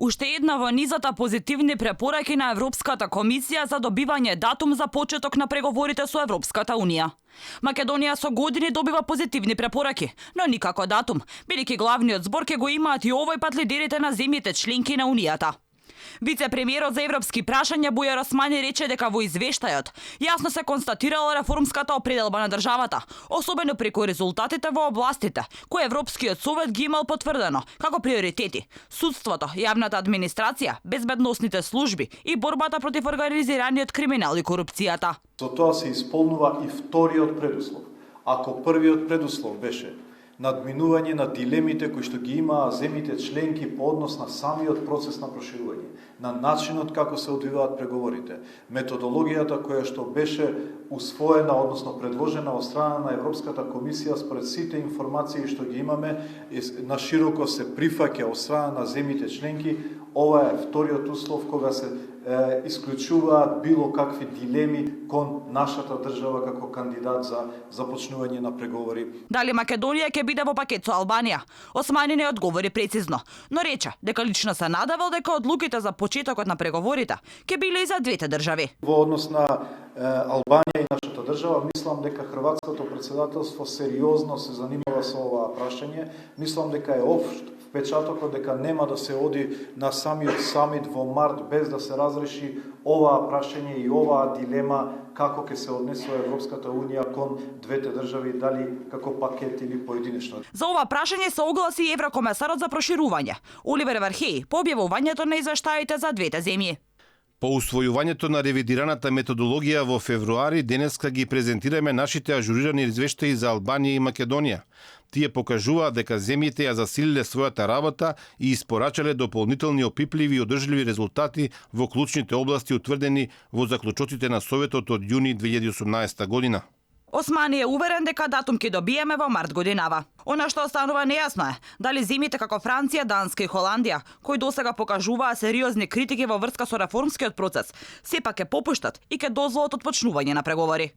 Уште една во низата позитивни препораки на Европската комисија за добивање датум за почеток на преговорите со Европската унија. Македонија со години добива позитивни препораки, но никако датум, бидејќи главниот збор ќе го имаат и овој пат лидерите на земјите членки на Унијата. Вице-премиерот за европски прашања Бујар Османи рече дека во извештајот јасно се констатирала реформската определба на државата, особено преку резултатите во областите кои Европскиот совет ги имал потврдено како приоритети: судството, јавната администрација, безбедносните служби и борбата против организираниот криминал и корупцијата. За тоа се исполнува и вториот предуслов. Ако првиот предуслов беше надминување на дилемите кои што ги имаа земјите членки по однос на самиот процес на проширување, на начинот како се одвиваат преговорите, методологијата која што беше усвоена, односно предложена од страна на Европската комисија според сите информации што ги имаме, на широко се прифаќа од страна на земјите членки, ова е вториот услов кога се исклучуваат било какви дилеми кон нашата држава како кандидат за започнување на преговори. Дали Македонија ќе биде во пакет со Албанија? Османи не одговори прецизно, но рече дека лично се надевал дека одлуките за почетокот на преговорите ќе биле и за двете држави. Во однос на Албанија и нашата држава, мислам дека хрватското претседателство сериозно се занимава со оваа прашање. Мислам дека е општ впечатокот дека нема да се оди на самиот самит во март без да се разреши оваа прашање и оваа дилема како ќе се однесува Европската унија кон двете држави, дали како пакет или поединечно. За ова прашање се огласи и еврокомесарот за проширување Оливер Вархеј по објавувањето на извештаите за двете земји. По усвојувањето на ревидираната методологија во февруари, денеска ги презентираме нашите ажурирани извештаи за Албанија и Македонија. Тие покажуваат дека земјите ја засилиле својата работа и испорачале дополнителни опипливи и одржливи резултати во клучните области утврдени во заклучоците на Советот од јуни 2018 година. Османи е уверен дека датум ќе добиеме во март годинава. Она што останува нејасно е дали земјите како Франција, Данска и Холандија, кои досега покажуваа сериозни критики во врска со реформскиот процес, сепак ќе попуштат и ќе дозволат отпочнување на преговори.